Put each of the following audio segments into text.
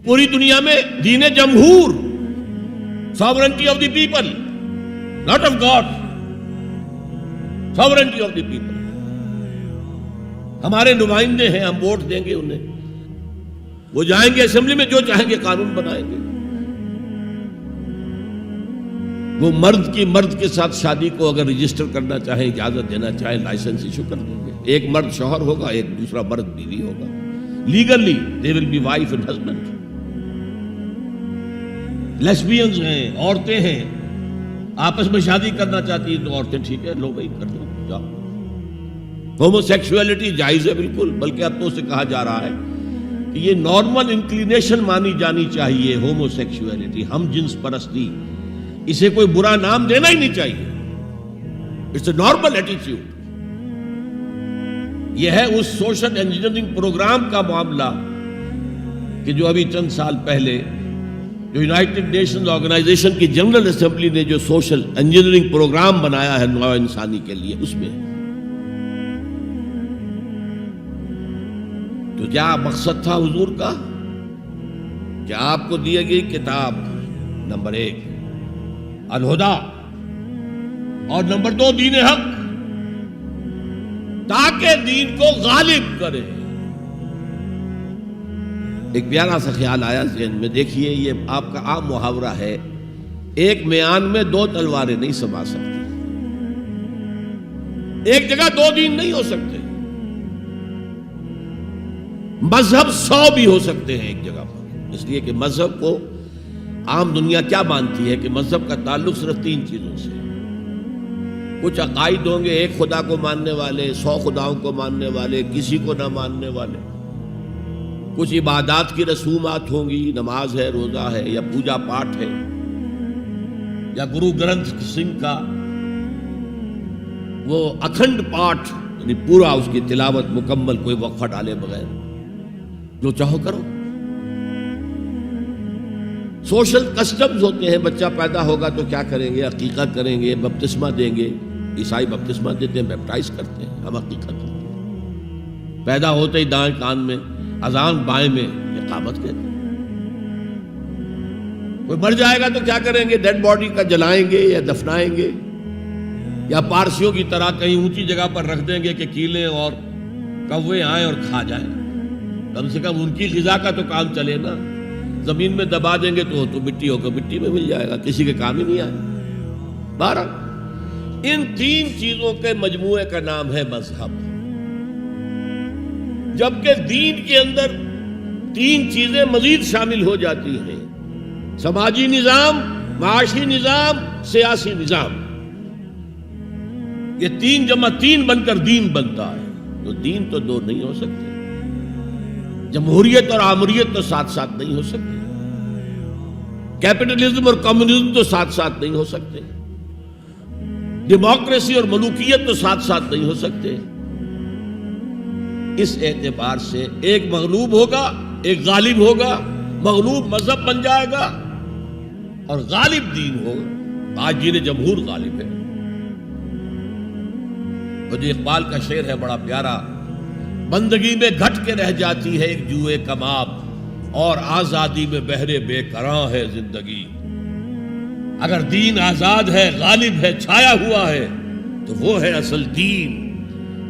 پوری دنیا میں دین جمہور، sovereignty of the people, not of God, sovereignty of the people. ہمارے نمائندے ہیں، ہم ووٹ دیں گے انہیں، وہ جائیں گے اسمبلی میں، جو چاہیں گے قانون بنائیں گے. وہ مرد کے ساتھ شادی کو اگر رجسٹر کرنا چاہیں، اجازت دینا چاہیں، لائسنس ایشو کر دیں گے. ایک مرد شوہر ہوگا، ایک دوسرا مرد بیوی ہوگا. Legally they will be wife and husband. لیسبینز ہیں، عورتیں ہیں، آپس میں شادی کرنا چاہتی ہیں تو عورتیں ٹھیک ہے، لو بھائی کر دو، جاؤ. ہومو سیکشولیٹی جائز ہے بالکل، بلکہ اب تو اسے کہا جا رہا ہے کہ یہ نارمل انکلینیشن مانی جانی چاہیے. ہومو سیکشولیٹی، ہم جنس پرستی، اسے کوئی برا نام دینا ہی نہیں چاہیے. It's a normal attitude. یہ ہے اس سوشل انجینئرنگ پروگرام کا معاملہ کہ جو ابھی چند سال پہلے جو یونائٹڈ نیشنز آرگنائزیشن کی جنرل اسمبلی نے جو سوشل انجینئرنگ پروگرام بنایا ہے نوع انسانی کے لیے، اس میں تو کیا مقصد تھا حضور کا کہ آپ کو دی گئی کتاب نمبر 1 الہدا اور نمبر 2 دین حق، تاکہ دین کو غالب کرے. ایک پیارا سا خیال آیا ذہن میں، دیکھیے یہ آپ کا عام محاورہ ہے، ایک میان میں 2 تلواریں نہیں سما سکتی، ایک جگہ 2 دین نہیں ہو سکتے. مذہب 100 بھی ہو سکتے ہیں ایک جگہ پر، اس لیے کہ مذہب کو عام دنیا کیا مانتی ہے کہ مذہب کا تعلق صرف 3 چیزوں سے. کچھ عقائد ہوں گے، ایک خدا کو ماننے والے، 100 خداؤں کو ماننے والے، کسی کو نہ ماننے والے. کچھ عبادات کی رسومات ہوں گی، نماز ہے، روزہ ہے، یا پوجا پاٹ ہے، یا گرو گرنتھ سنگھ کا وہ اکھنڈ پاٹ، یعنی پورا اس کی تلاوت مکمل، کوئی وقفہ ڈالے بغیر، جو چاہو کرو. سوشل کسٹمز ہوتے ہیں، بچہ پیدا ہوگا تو کیا کریں گے؟ عقیقہ کریں گے، بپتسمہ دیں گے. عیسائی بپتسمہ دیتے ہیں، بیپٹائز کرتے ہیں، ہم عقیقہ کرتے ہیں. پیدا ہوتے ہی دائیں کان میں اذان، بائیں میں اقامت کہتے ہیں. کوئی مر جائے گا تو کیا کریں گے؟ ڈیڈ باڈی کا جلائیں گے یا دفنائیں گے، یا پارسیوں کی طرح کہیں اونچی جگہ پر رکھ دیں گے کہ کیلیں اور کوے آئیں اور کھا جائیں. کم سے کم ان کی غذا کا تو کام چلے نا. زمین میں دبا دیں گے تو مٹی ہوگا، مٹی میں مل جائے گا، کسی کے کام ہی نہیں آئے. بہرحال ان 3 چیزوں کے مجموعے کا نام ہے مذہب. جبکہ دین کے اندر 3 چیزیں مزید شامل ہو جاتی ہیں: سماجی نظام، معاشی نظام، سیاسی نظام. یہ 3 جمع 3 بن کر دین بنتا ہے. تو دین تو 2 نہیں ہو سکتے. جمہوریت اور آمریت تو ساتھ ساتھ نہیں ہو سکتے. کیپٹلزم اور کمیونزم تو ساتھ ساتھ نہیں ہو سکتے. ڈیموکریسی اور ملوکیت تو ساتھ ساتھ نہیں ہو سکتے. اس اعتبار سے ایک مغلوب ہوگا، ایک غالب ہوگا. مغلوب مذہب بن جائے گا اور غالب دین ہوگا. آج دین جمہور غالب ہے. اور جو اقبال کا شعر ہے بڑا پیارا: بندگی میں گھٹ کے رہ جاتی ہے ایک جوئے کباب، اور آزادی میں بہرے بے قراں ہے زندگی. اگر دین آزاد ہے، غالب ہے، چھایا ہوا ہے تو وہ ہے اصل دین،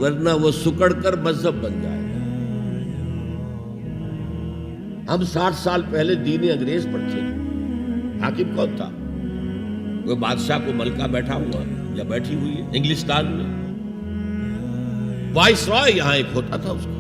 ورنہ وہ سکڑ کر مذہب بن جائے گا. ہم 60 سال پہلے دین انگریز پر تھے. حاکم کون تھا؟ کوئی بادشاہ کو ملکہ بیٹھا ہوا یا بیٹھی ہوئی ہے انگلستان میں. وائس رائے یہاں ایک ہوتا تھا اس کا،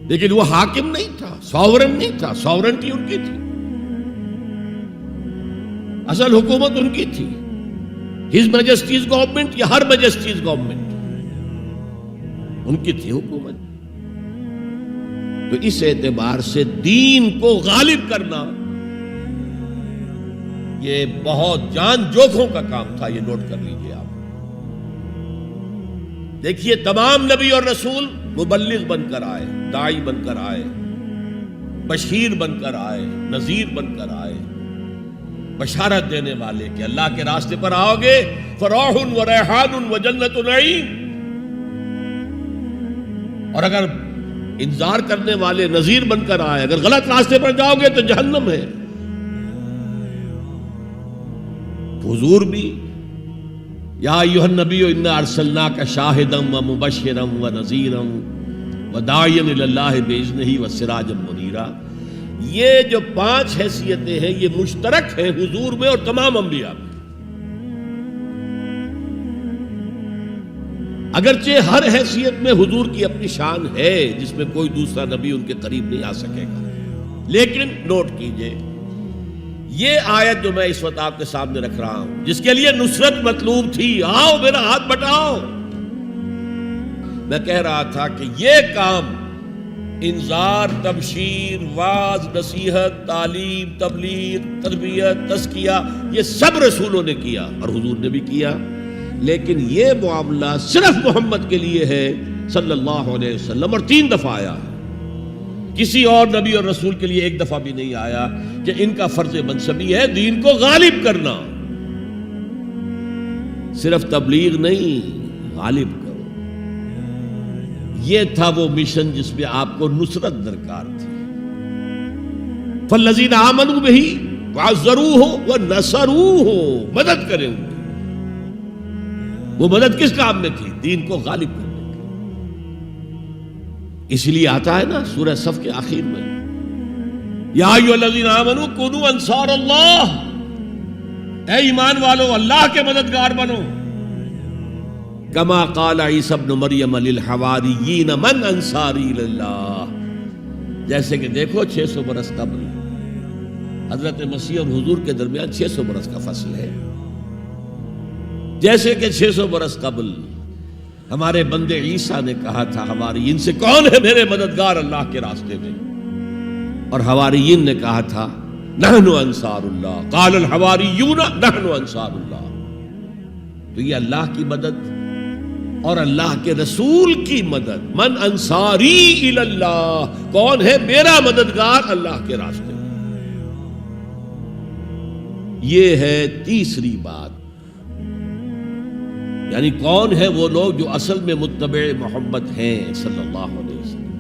لیکن وہ حاکم نہیں تھا، ساورن نہیں تھا. ساورنٹی ان کی تھی، اصل حکومت ان کی تھی. ہز میجسٹیز گورنمنٹ یا ہر میجسٹیز گورنمنٹ، ان کی تھی حکومت. تو اس اعتبار سے دین کو غالب کرنا یہ بہت جان جوکھوں کا کام تھا. یہ نوٹ کر لیجیے آپ. دیکھیے تمام نبی اور رسول مبلغ بن کر آئے، داعی بن کر آئے، بشیر بن کر آئے، نذیر بن کر آئے، بشارت دینے والے کہ اللہ کے راستے پر آؤ گے فراح و ریحان و جنت نعیم. اور اگر انذار کرنے والے نذیر بن کر آئے. اگر غلط راستے پر جاؤ گے تو جہنم ہے. حضور بھی یا ایھا النبی انا ارسلناک شاہدا ومبشرا ونذیرا وداعیا الی اللہ باذنہ وسراجا منیرا. یہ جو 5 حیثیتیں ہیں یہ مشترک ہیں حضور میں اور تمام انبیاء میں. اگرچہ ہر حیثیت میں حضور کی اپنی شان ہے جس میں کوئی دوسرا نبی ان کے قریب نہیں آ سکے گا. لیکن نوٹ کیجئے یہ آیت جو میں اس وقت آپ کے سامنے رکھ رہا ہوں جس کے لیے نصرت مطلوب تھی، آؤ میرا ہاتھ بٹاؤ، میں کہہ رہا تھا کہ یہ کام انذار، تبشیر، واعظ، نصیحت، تعلیم، تبلیغ، تربیت، تزکیہ، یہ سب رسولوں نے کیا اور حضور نے بھی کیا. لیکن یہ معاملہ صرف محمد کے لیے ہے صلی اللہ علیہ وسلم، اور 3 دفعہ آیا ہے. کسی اور نبی اور رسول کے لیے 1 دفعہ بھی نہیں آیا کہ ان کا فرض منصبی ہے دین کو غالب کرنا. صرف تبلیغ نہیں، غالب کرو. یہ تھا وہ مشن جس میں آپ کو نصرت درکار تھی. فالذین آمنوا بہ وعزروہ ونصروہ، مدد کریں گے. وہ مدد کس کام میں تھی؟ دین کو غالب کرنے کی. اس لیے آتا ہے نا سورہ صف کے آخر میں، یا ایھا الذین آمنوا کونوا انصار اللہ، اے ایمان والو اللہ کے مددگار بنو. کما قال عیسی ابن مریم للحواریین من انصاری اللہ. جیسے کہ دیکھو 600 برس قبل حضرت مسیح اور حضور کے درمیان 600 برس کا فصل ہے. جیسے کہ 600 برس قبل ہمارے بندے عیسیٰ نے کہا تھا حواریین سے، کون ہے میرے مددگار اللہ کے راستے میں؟ اور حواریین نے کہا تھا نحن انصار اللہ. قال الحواریون نحن انصار اللہ. تو یہ اللہ کی مدد اور اللہ کے رسول کی مدد. من انصاری الی اللہ، کون ہے میرا مددگار اللہ کے راستے میں؟ یہ ہے تیسری بات. یعنی کون ہے وہ لوگ جو اصل میں متبع محمد ہیں صلی اللہ علیہ وسلم.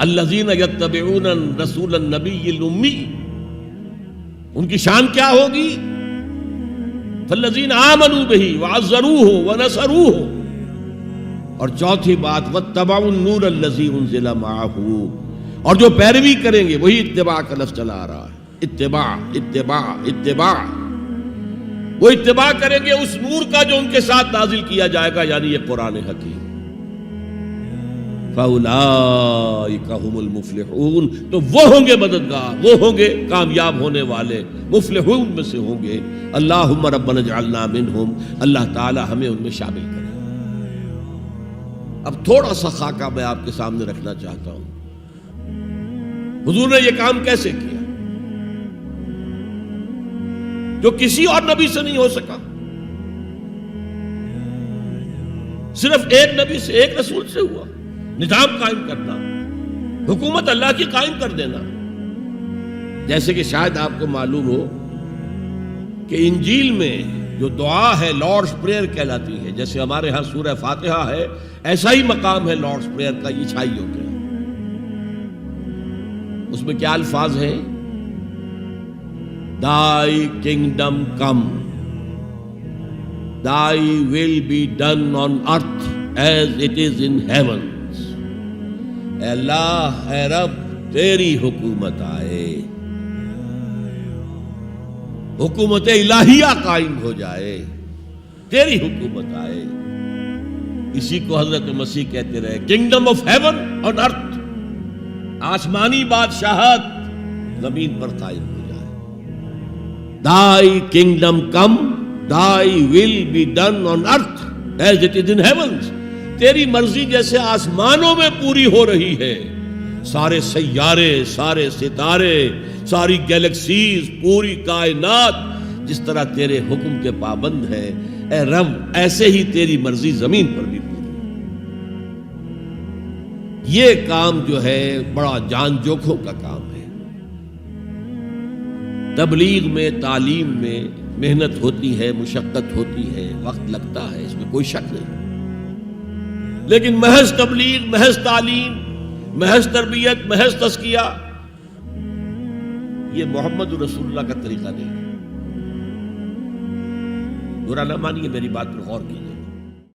الذین یتبعون الرسول النبی الامی، ان کی شان کیا ہوگی؟ فالذین آمنوا بہ وعزروہ ونصروہ. اور چوتھی بات واتبعوا النور الذی انزل معہ، اور جو پیروی کریں گے، وہی اتباع کا لفظ چلا آ رہا ہے، اتباع اتباع اتباع. وہ اتباع کریں گے اس نور کا جو ان کے ساتھ نازل کیا جائے گا، یعنی یہ قرآن حکیم. فَأُولَٰئِكَ هُمُ الْمُفْلِحُونَ، تو وہ ہوں گے مددگار، وہ ہوں گے کامیاب ہونے والے، مفلحون میں سے ہوں گے. اللہم ربنا اجعلنا منہم، اللہ تعالی ہمیں ان میں شامل کرے. اب تھوڑا سا خاکہ میں آپ کے سامنے رکھنا چاہتا ہوں. حضور نے یہ کام کیسے کیا جو کسی اور نبی سے نہیں ہو سکا؟ صرف ایک نبی سے، ایک رسول سے ہوا. نظام قائم کرنا، حکومت اللہ کی قائم کر دینا. جیسے کہ شاید آپ کو معلوم ہو کہ انجیل میں جو دعا ہے لارڈس پریئر کہلاتی ہے. جیسے ہمارے ہاں سورہ فاتحہ ہے، ایسا ہی مقام ہے لارڈس پریئر کا عیسائیوں کے. اس میں کیا الفاظ ہیں؟ Thy kingdom come, Thy will be done on earth as it is in heavens. اے اللہ، اے رب، تیری حکومت آئے، حکومت الہیہ قائم ہو جائے، تیری حکومت آئے. اسی کو حضرت مسیح کہتے رہے، کنگڈم آف ہیون آن ارتھ، آسمانی بادشاہت زمین پر قائم ہو. Thy kingdom come, Thy will be done on earth as it is in heavens. تیری مرضی جیسے آسمانوں میں پوری ہو رہی ہے، سارے سیارے، سارے ستارے، ساری گیلیکسیز، پوری کائنات جس طرح تیرے حکم کے پابند ہیں، اے رب ایسے ہی تیری مرضی زمین پر بھی پوری. یہ کام جو ہے بڑا جان جوکھوں کا کام ہے. تبلیغ میں، تعلیم میں محنت ہوتی ہے، مشقت ہوتی ہے، وقت لگتا ہے، اس میں کوئی شک نہیں. لیکن محض تبلیغ، محض تعلیم، محض تربیت، محض تزکیہ، یہ محمد رسول اللہ کا طریقہ نہیں ہے۔ برا نہ مانیے، میری بات پر غور کیجیے۔